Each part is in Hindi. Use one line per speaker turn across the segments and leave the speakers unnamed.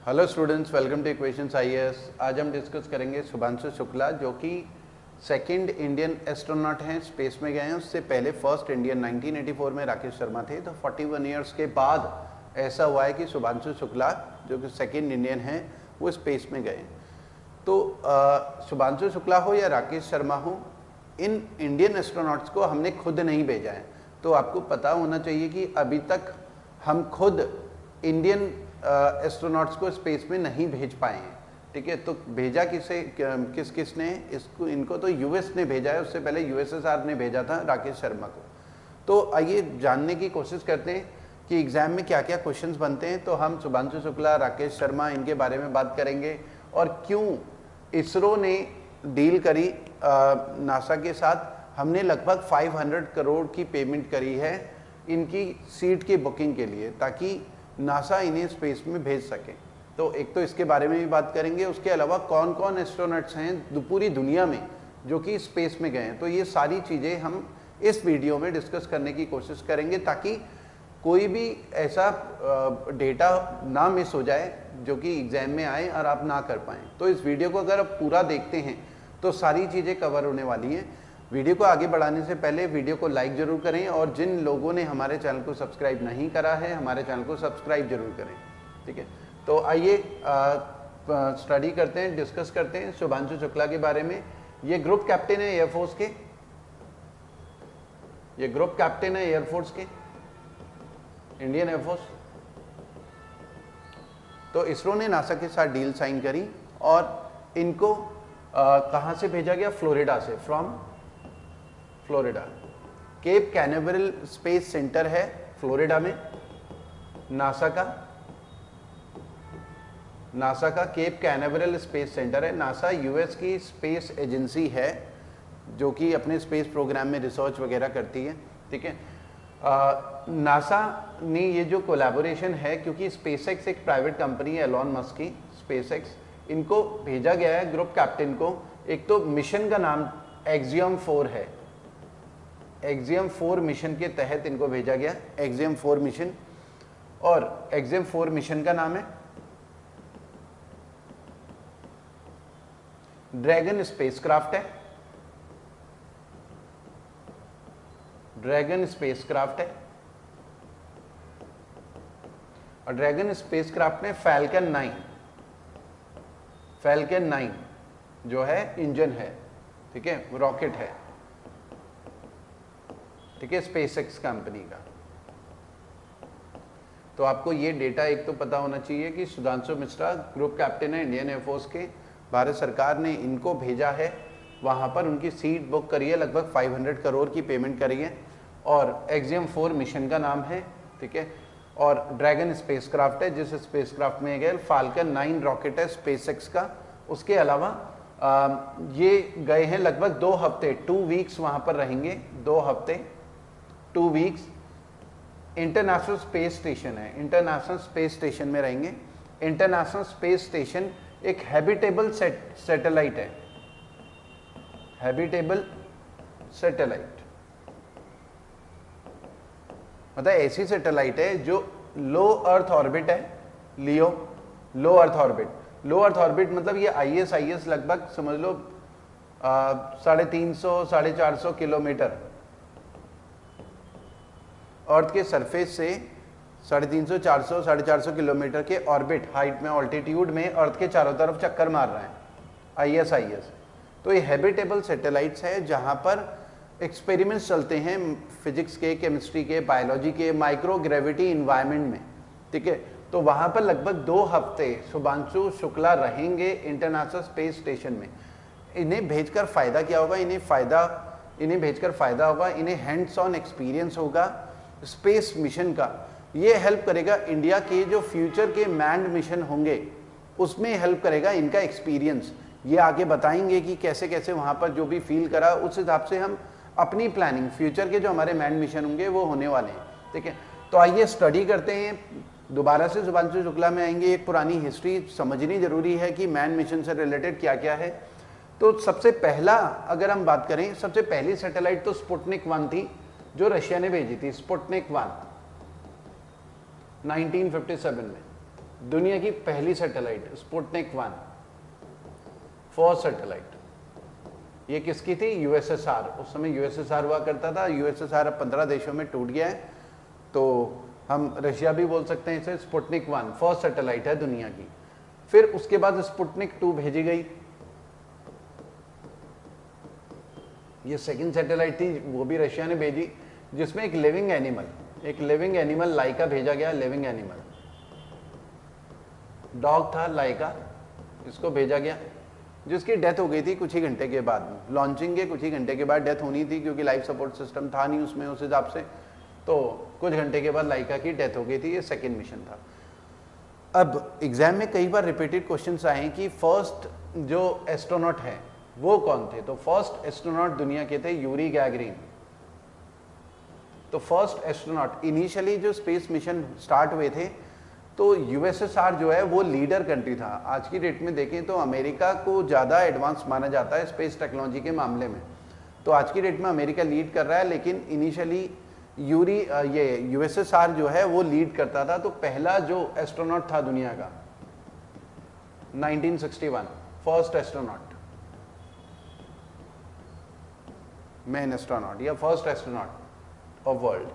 Hello students, welcome two equations IAS. आज हम डिस्कस करेंगे शुभांशु शुक्ला, जो कि सेकंड इंडियन एस्ट्रोनॉट हैं, स्पेस में गए हैं। उससे पहले फर्स्ट इंडियन 1984 में राकेश शर्मा थे। तो 41 ईयर्स के बाद ऐसा हुआ है कि शुभांशु शुक्ला, जो कि सेकंड इंडियन हैं, वो स्पेस में गए। तो शुभांशु शुक्ला हो या राकेश शर्मा हो, इन इंडियन एस्ट्रोनॉट्स को हमने खुद नहीं भेजा है। तो आपको पता होना चाहिए कि अभी तक हम खुद इंडियन एस्ट्रोनॉट्स को स्पेस में नहीं भेज पाए हैं। ठीक है, तो भेजा किसने इसको, इनको तो यूएस ने भेजा है। उससे पहले यूएसएसआर ने भेजा था राकेश शर्मा को। तो आइए जानने की कोशिश करते हैं कि एग्जाम में क्या क्या क्वेश्चंस बनते हैं। तो हम शुभांशु शुक्ला, राकेश शर्मा, इनके बारे में बात करेंगे और क्यों इसरो ने डील करी नासा के साथ। हमने लगभग 500 करोड़ की पेमेंट करी है इनकी सीट की बुकिंग के लिए, ताकि नासा इन्हें स्पेस में भेज सके। तो एक तो इसके बारे में भी बात करेंगे। उसके अलावा कौन कौन एस्ट्रोनॉट्स हैं पूरी दुनिया में जो कि स्पेस में गए हैं। तो ये सारी चीज़ें हम इस वीडियो में डिस्कस करने की कोशिश करेंगे, ताकि कोई भी ऐसा डेटा ना मिस हो जाए जो कि एग्जाम में आए और आप ना कर पाएँ। तो इस वीडियो को अगर आप पूरा देखते हैं तो सारी चीज़ें कवर होने वाली हैं। वीडियो को आगे बढ़ाने से पहले वीडियो को लाइक जरूर करें, और जिन लोगों ने हमारे चैनल को सब्सक्राइब नहीं करा है, हमारे चैनल को सब्सक्राइब जरूर करें। ठीक है, तो आइए स्टडी करते हैं, डिस्कस करते हैं शुभांशु शुक्ला के बारे में। ये ग्रुप कैप्टन है एयरफोर्स के, ये ग्रुप कैप्टन है एयरफोर्स के, इंडियन एयरफोर्स। तो इसरो ने नासा के साथ डील साइन करी और इनको कहाँ से भेजा गया? फ्लोरिडा से, from Florida. Cape Canaveral space centre है फ्लोरिडा में नासा का केप कैनावरल स्पेस सेंटर है। नासा यूएस की स्पेस एजेंसी है जो कि अपने स्पेस प्रोग्राम में रिसर्च वगैरह करती है। ठीक है, नासा ने ये जो कोलैबोरेशन है, क्योंकि स्पेसएक्स एक प्राइवेट कंपनी है एलॉन मस्क की, स्पेसएक्स, इनको भेजा गया है ग्रुप कैप्टन को। एक तो मिशन का नाम एक्सियम 4 है, एक्सियम 4 मिशन के तहत इनको भेजा गया, एक्सियम 4 मिशन। और एक्सियम 4 मिशन का नाम है ड्रैगन स्पेसक्राफ्ट है, ड्रैगन स्पेसक्राफ्ट है। और ड्रैगन स्पेसक्राफ्ट में फैल्कन 9 जो है इंजन है, ठीक है, रॉकेट है, ठीक है, स्पेसएक्स कंपनी का। तो आपको ये डेटा एक तो पता होना चाहिए कि सुधांशु मिश्रा ग्रुप कैप्टन है इंडियन एयरफोर्स के। भारत सरकार ने इनको भेजा है, वहाँ पर उनकी सीट बुक करी है, लगभग 500 करोड़ की पेमेंट करी है। और एक्सियम 4 मिशन का नाम है, ठीक है। और ड्रैगन स्पेसक्राफ्ट है, जिस स्पेसक्राफ्ट में गए फाल्कन 9 रॉकेट है स्पेसएक्स का। उसके अलावा ये गए हैं लगभग 2 हफ्ते, 2 वीक्स वहाँ पर रहेंगे, 2 हफ्ते, 2 वीक्स। इंटरनेशनल स्पेस स्टेशन है, इंटरनेशनल स्पेस स्टेशन में रहेंगे। इंटरनेशनल स्पेस स्टेशन एक हैबिटेबल सैटेलाइट है, हैबिटेबल सैटेलाइट मतलब ऐसी सैटेलाइट है जो लो अर्थ ऑर्बिट है, लियो, लो अर्थ ऑर्बिट। लो अर्थ ऑर्बिट मतलब ये ISIS लगभग समझ लो 350 450 किलोमीटर अर्थ के सरफेस से 350 400 450 किलोमीटर के ऑर्बिट हाइट में, ऑल्टीट्यूड में अर्थ के चारों तरफ चक्कर मार रहे हैं ISIS। तो ये हैबिटेबल सैटेलाइट्स है जहां पर एक्सपेरिमेंट्स चलते हैं फिजिक्स के, केमिस्ट्री के, बायोलॉजी के, माइक्रो ग्रेविटी इन्वायरमेंट में। ठीक है, तो वहां पर लगभग 2 हफ्ते शुभांशु शुक्ला रहेंगे इंटरनेशनल स्पेस स्टेशन में। इन्हें भेजकर फायदा क्या होगा? इन्हें भेजकर फायदा होगा, इन्हें हैंड्स ऑन एक्सपीरियंस होगा स्पेस मिशन का। ये हेल्प करेगा इंडिया के जो फ्यूचर के मैन्ड मिशन होंगे उसमें हेल्प करेगा इनका एक्सपीरियंस। ये आगे बताएंगे कि कैसे कैसे वहाँ पर जो भी फील करा, उस हिसाब से हम अपनी प्लानिंग, फ्यूचर के जो हमारे मैन्ड मिशन होंगे वो होने वाले हैं। ठीक है, तो आइए स्टडी करते हैं। दोबारा से शुभांशु शुक्ला में आएंगे। एक पुरानी हिस्ट्री समझनी जरूरी है कि मैन मिशन से रिलेटेड क्या क्या है। तो सबसे पहला अगर हम बात करें, सबसे पहली सैटेलाइट तो स्पुतनिक 1 थी जो रशिया ने भेजी थी, स्पुतनिक 1 1957 में। दुनिया की पहली सैटेलाइट स्पुतनिक 1, फर्स्ट सैटेलाइट, ये किसकी थी? यूएसएसआर। उस समय यूएसएसआर हुआ करता था, यूएसएसआर अब 15 देशों में टूट गया है, तो हम रशिया भी बोल सकते हैं इसे। स्पुतनिक 1 फर्स्ट सैटेलाइट है दुनिया की। फिर उसके बाद स्पुतनिक 2 भेजी गई, ये सेकंड सैटेलाइट थी, वो भी रशिया ने भेजी, जिसमें एक लिविंग एनिमल लाइका भेजा गया। लिविंग एनिमल डॉग था लाइका, इसको भेजा गया, जिसकी डेथ हो गई थी कुछ ही घंटे के बाद। लॉन्चिंग के कुछ ही घंटे के बाद डेथ होनी थी, क्योंकि लाइफ सपोर्ट सिस्टम था नहीं उसमें उस हिसाब से, तो कुछ घंटे के बाद लाइका की डेथ हो गई थी। ये सेकेंड मिशन था। अब एग्जाम में कई बार रिपीटेड क्वेश्चंस आए कि फर्स्ट जो एस्ट्रोनॉट है वो कौन थे? तो फर्स्ट एस्ट्रोनॉट दुनिया के थे यूरी गैगरिन। तो फर्स्ट एस्ट्रोनॉट, इनिशियली जो स्पेस मिशन स्टार्ट हुए थे तो यूएसएसआर जो है वो लीडर कंट्री था। आज की डेट में देखें तो अमेरिका को ज़्यादा एडवांस माना जाता है स्पेस टेक्नोलॉजी के मामले में, तो आज की डेट में अमेरिका लीड कर रहा है, लेकिन इनिशियली ये यूएसएसआर जो है वो लीड करता था। तो पहला जो एस्ट्रोनॉट था दुनिया का 1961, फर्स्ट एस्ट्रोनॉट, मैन एस्ट्रोनॉट या फर्स्ट एस्ट्रोनॉट ऑफ वर्ल्ड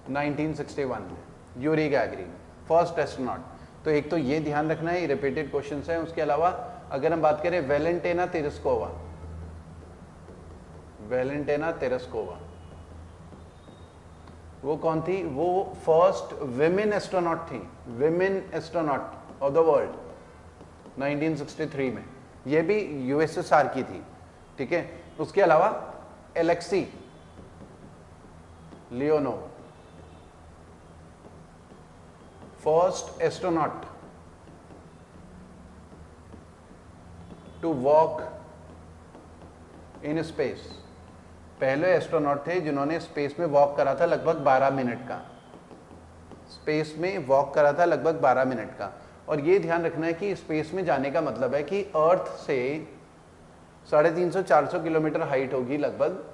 1961 में यूरी गैगरिन, फर्स्ट एस्ट्रोनॉट। तो एक तो ये ध्यान रखना है, रिपीटेड क्वेश्चंस हैं। उसके अलावा अगर हम बात करें वेलेंटिना तेरेस्कोवा, वेलेंटिना तेरेस्कोवा वो कौन थी? वो फर्स्ट विमेन एस्ट्रोनॉट थी, women astronaut of the world 1963 में। ये भी यूएसएसआर की थी, ठीक है। उसके अलावा Alexei Leonov, first astronaut to walk in space, पहले एस्ट्रोनॉट थे जिन्होंने स्पेस में वॉक करा था लगभग 12 मिनट का, स्पेस में वॉक करा था लगभग 12 मिनट का। और ये ध्यान रखना है कि स्पेस में जाने का मतलब है कि अर्थ से 350-400 किलोमीटर हाइट होगी लगभग,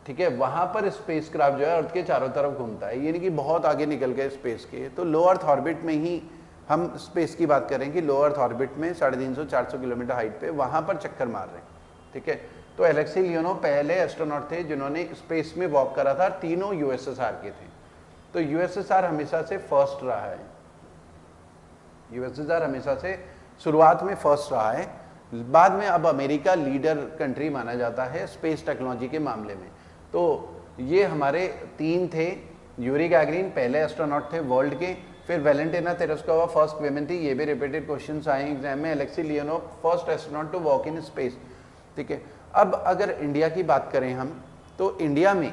ठीक है। वहां पर स्पेसक्राफ्ट जो है अर्थ के चारों तरफ घूमता है, यानी कि बहुत आगे निकल गए स्पेस के। तो लो अर्थ ऑर्बिट में ही हम स्पेस की बात करें कि लो अर्थ ऑर्बिट में 350-400 किलोमीटर हाइट पे वहां पर चक्कर मार रहे हैं, ठीक है। तो एलेक्सी लियोनोव पहले एस्ट्रोनॉट थे जिन्होंने स्पेस में वॉक करा था, तीनों यूएसएसआर के थे। तो यूएसएसआर हमेशा से फर्स्ट रहा है, यूएसएसआर हमेशा से शुरुआत में फर्स्ट रहा है। बाद में अब अमेरिका लीडर कंट्री माना जाता है स्पेस टेक्नोलॉजी के मामले में। तो ये हमारे तीन थे, यूरी गैगरिन पहले एस्ट्रोनॉट थे वर्ल्ड के, फिर वेलेंटिना तेरेस्कोवा फर्स्ट वुमेन थी, ये भी रिपीटेड क्वेश्चंस आए एग्जाम में। Alexei Leonov first astronaut to walk in space, ठीक है। अब अगर इंडिया की बात करें हम, तो इंडिया में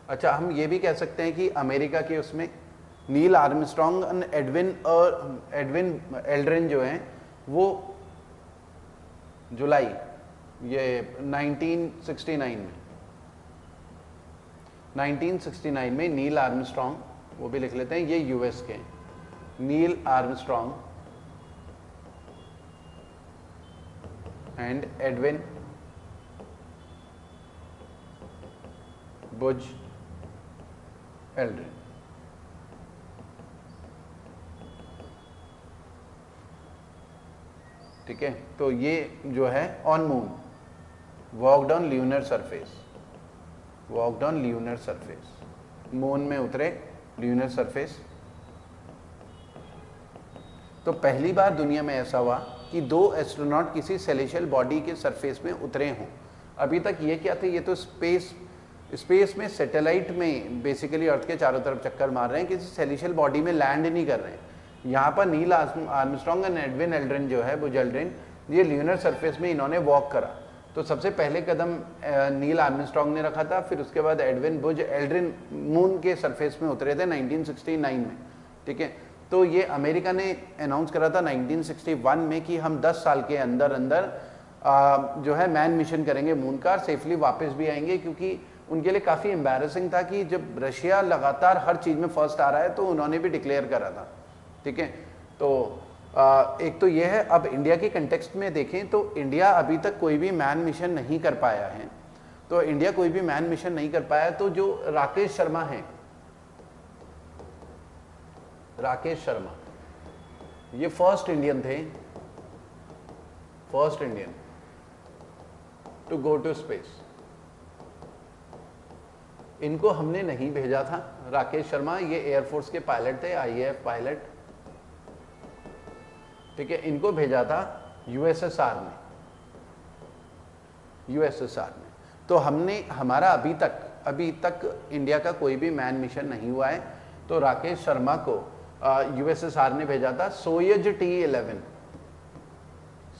अच्छा हम ये भी कह सकते हैं कि अमेरिका के उसमें नील आर्मस्ट्रॉन्ग और एडविन एल्ड्रिन जो हैं वो जुलाई ये 1969 में नील आर्मस्ट्रॉन्ग, वो भी लिख लेते हैं, ये यूएस के Neil Armstrong and Edwin Buzz Aldrin, ठीक है। तो ये जो है on moon walked on lunar surface, walked on lunar surface, moon में उतरे ल्यूनर सरफेस। तो पहली बार दुनिया में ऐसा हुआ कि 2 एस्ट्रोनॉट किसी सेलेशियल बॉडी के सरफेस में उतरे हों। अभी तक ये क्या थे? ये तो स्पेस में सैटेलाइट में बेसिकली अर्थ के चारों तरफ चक्कर मार रहे हैं, किसी सेलेशियल बॉडी में लैंड नहीं कर रहे हैं। यहाँ पर नील आर्मस्ट्रॉन्ग एंड एडविन एल्ड्रिन जो है, बुज एल्ड्रिन, ये ल्यूनर सरफेस में इन्होंने वॉक करा। तो सबसे पहले कदम नील आर्मस्ट्रॉन्ग ने रखा था, फिर उसके बाद एडविन बुज एल्ड्रिन मून के सरफेस में उतरे थे 1969 में, ठीक है। तो ये अमेरिका ने अनाउंस करा था 1961 में कि हम 10 साल के अंदर अंदर जो है मैन मिशन करेंगे मून का, सेफली वापस भी आएंगे, क्योंकि उनके लिए काफ़ी एम्बैरेसिंग था कि जब रशिया लगातार हर चीज़ में फर्स्ट आ रहा है तो उन्होंने भी डिक्लेयर करा था, ठीक है। तो एक तो ये है। अब इंडिया के कंटेक्स्ट में देखें तो इंडिया अभी तक कोई भी मैन मिशन नहीं कर पाया है। तो इंडिया कोई भी मैन मिशन नहीं कर पाया। तो जो राकेश शर्मा हैं, राकेश शर्मा, ये फर्स्ट इंडियन थे, first Indian to go to space. इनको हमने नहीं भेजा था। राकेश शर्मा ये एयरफोर्स के पायलट थे, आईएएफ पायलट, ठीक है। इनको भेजा था यूएसएसआर ने, यूएसएसआर ने। तो हमने, हमारा अभी तक इंडिया का कोई भी मैन मिशन नहीं हुआ है। तो राकेश शर्मा को यूएसएसआर ने भेजा था सोयज T11,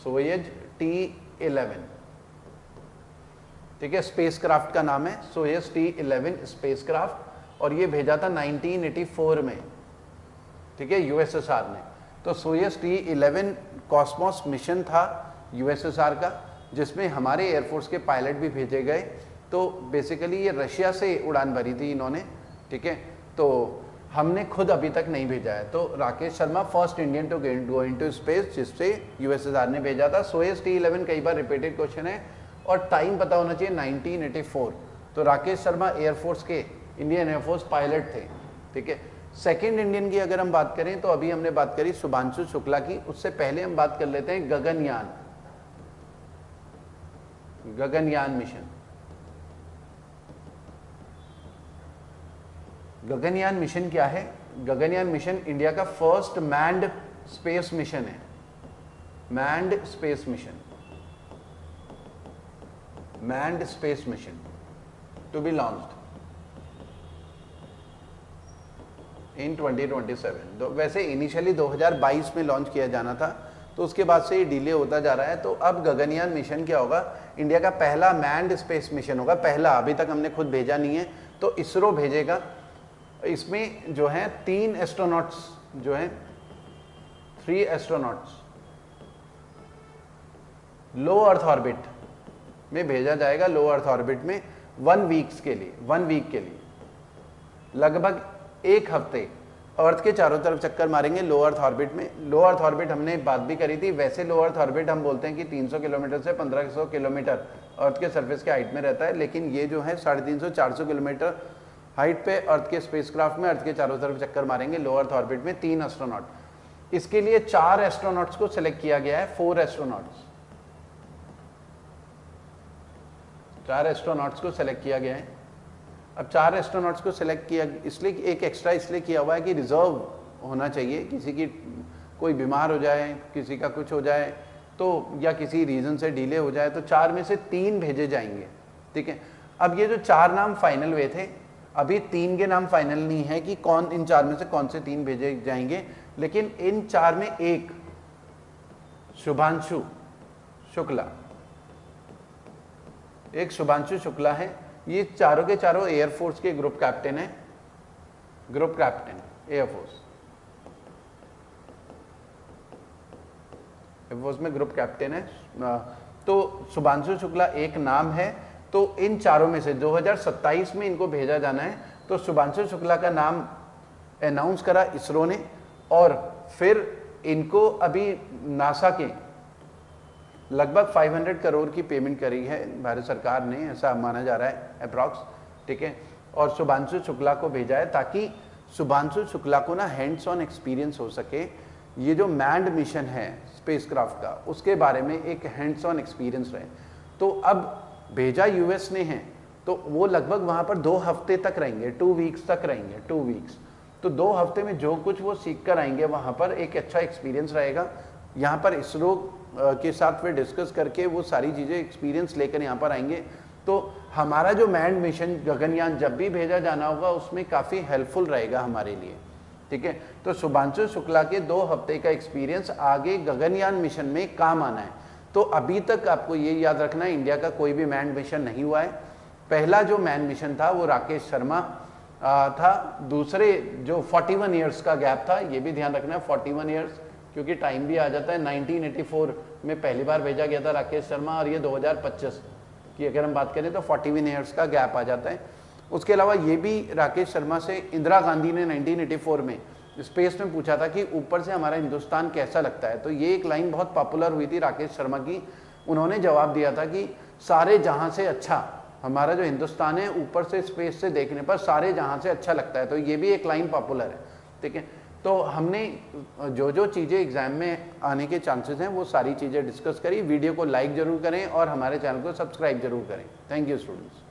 सोयज T11, ठीक है। स्पेसक्राफ्ट का नाम है सोयज T11 स्पेसक्राफ्ट, और ये भेजा था 1984 में, ठीक है, यूएसएसआर ने। तो सोयज T11 कॉस्मोस मिशन था यूएसएसआर का, जिसमें हमारे एयरफोर्स के पायलट भी भेजे गए। तो बेसिकली ये रशिया से उड़ान भरी थी इन्होंने, ठीक है। तो हमने खुद अभी तक नहीं भेजा है। तो Rakesh Sharma first Indian to go into space, जिससे यूएसएसआर ने भेजा था। सोयज T11 कई बार रिपीटेड क्वेश्चन है, और टाइम पता होना चाहिए 1984। तो राकेश शर्मा एयरफोर्स के, इंडियन एयरफोर्स पायलट थे, ठीक है। सेकेंड इंडियन की अगर हम बात करें तो अभी हमने बात करी शुभांशु शुक्ला की, उससे पहले हम बात कर लेते हैं गगनयान, गगनयान मिशन। गगनयान मिशन क्या है? गगनयान मिशन इंडिया का फर्स्ट मैन्ड स्पेस मिशन है, manned space mission, manned space mission to be launched in 2027। वैसे इनिशियली 2022 में लॉन्च किया जाना था, तो उसके बाद से ये डिले होता जा रहा है। तो अब गगनयान मिशन क्या होगा? इंडिया का पहला मैन्ड स्पेस मिशन होगा, पहला, अभी तक हमने खुद भेजा नहीं है, तो इसरो भेजेगा। इसमें जो है 3 एस्ट्रोनॉट्स, जो है 3 एस्ट्रोनॉट्स लो अर्थ ऑर्बिट में भेजा जाएगा, लो अर्थ ऑर्बिट में 1 वीक्स के लिए, 1 वीक के लिए लगभग 1 हफ्ते अर्थ के चारों तरफ चक्कर मारेंगे लो अर्थ ऑर्बिट में। लो अर्थ ऑर्बिट हमने बात भी करी थी, वैसे लो अर्थ ऑर्बिट हम बोलते हैं कि 300 किलोमीटर से 1500 किलोमीटर अर्थ के सरफेस के हाइट में रहता है, लेकिन ये जो है 350-400 किलोमीटर हाइट पे अर्थ के स्पेसक्राफ्ट में अर्थ के चारों तरफ चक्कर मारेंगे लो अर्थ ऑर्बिट में 3 एस्ट्रोनॉट। इसके लिए 4 एस्ट्रोनॉट्स को सिलेक्ट किया गया है, 4 एस्ट्रोनॉट्स, 4 एस्ट्रोनॉट्स को सिलेक्ट किया गया है। अब 4 एस्ट्रोनॉट्स को सिलेक्ट किया, इसलिए एक एक्स्ट्रा इसलिए किया हुआ है कि रिजर्व होना चाहिए, किसी की कोई बीमार हो जाए, किसी का कुछ हो जाए तो, या किसी रीजन से डिले हो जाए, तो 4 में से 3 भेजे जाएंगे, ठीक है। अब ये जो 4 नाम फाइनल हुए थे, अभी 3 के नाम फाइनल नहीं है कि कौन इन 4 में से कौन से 3 भेजे जाएंगे, लेकिन इन 4 में एक शुभांशु शुक्ला, एक शुभांशु शुक्ला है। ये चारों के चारों एयरफोर्स के ग्रुप कैप्टन है, ग्रुप कैप्टन एयरफोर्स, एयरफोर्स में ग्रुप कैप्टन है। तो शुभांशु शुक्ला एक नाम है। तो इन चारों में से 2027 में इनको भेजा जाना है। तो शुभांशु शुक्ला का नाम अनाउंस करा इसरो ने, और फिर इनको अभी नासा के लगभग 500 करोड़ की पेमेंट करी है भारत सरकार ने, ऐसा माना जा रहा है अप्रॉक्स, ठीक है। और शुभांशु शुक्ला को भेजा है ताकि शुभांशु शुक्ला को ना हैंड्स ऑन एक्सपीरियंस हो सके, ये जो मैन्ड मिशन है स्पेसक्राफ्ट का, उसके बारे में एक हैंड्स ऑन एक्सपीरियंस रहे। तो अब भेजा यूएस ने है, तो वो लगभग वहाँ पर 2 हफ्ते तक रहेंगे, 2 वीक्स तक रहेंगे, 2 वीक्स। तो 2 हफ्ते में जो कुछ वो सीख कर आएंगे वहाँ पर एक अच्छा एक्सपीरियंस रहेगा। यहाँ पर इसरो के साथ फिर डिस्कस करके वो सारी चीज़ें एक्सपीरियंस लेकर यहाँ पर आएंगे। तो हमारा जो मैन्ड मिशन गगनयान जब भी भेजा जाना होगा उसमें काफ़ी हेल्पफुल रहेगा हमारे लिए, ठीक है। तो शुभांशु शुक्ला के 2 हफ्ते का एक्सपीरियंस आगे गगनयान मिशन में काम आना है। तो अभी तक आपको ये याद रखना है, इंडिया का कोई भी मैन्ड मिशन नहीं हुआ है। पहला जो मैन्ड मिशन था वो राकेश शर्मा था, दूसरे जो 41 ईयर्स का गैप था, ये भी ध्यान रखना है 41 ईयर्स, क्योंकि टाइम भी आ जाता है। 1984 में पहली बार भेजा गया था राकेश शर्मा, और ये 2025 की अगर हम बात करें तो 41 ईयर्स का गैप आ जाता है। उसके अलावा ये भी राकेश शर्मा से इंदिरा गांधी ने 1984 में स्पेस में पूछा था कि ऊपर से हमारा हिंदुस्तान कैसा लगता है, तो ये एक लाइन बहुत पॉपुलर हुई थी राकेश शर्मा की। उन्होंने जवाब दिया था कि सारे जहां से अच्छा हमारा जो हिंदुस्तान है ऊपर से स्पेस से देखने पर सारे जहां से अच्छा लगता है, तो ये भी एक लाइन पॉपुलर है, ठीक है। तो हमने जो जो चीज़ें एग्जाम में आने के चांसेस हैं वो सारी चीज़ें डिस्कस करी। वीडियो को लाइक जरूर करें और हमारे चैनल को सब्सक्राइब जरूर करें। Thank you students.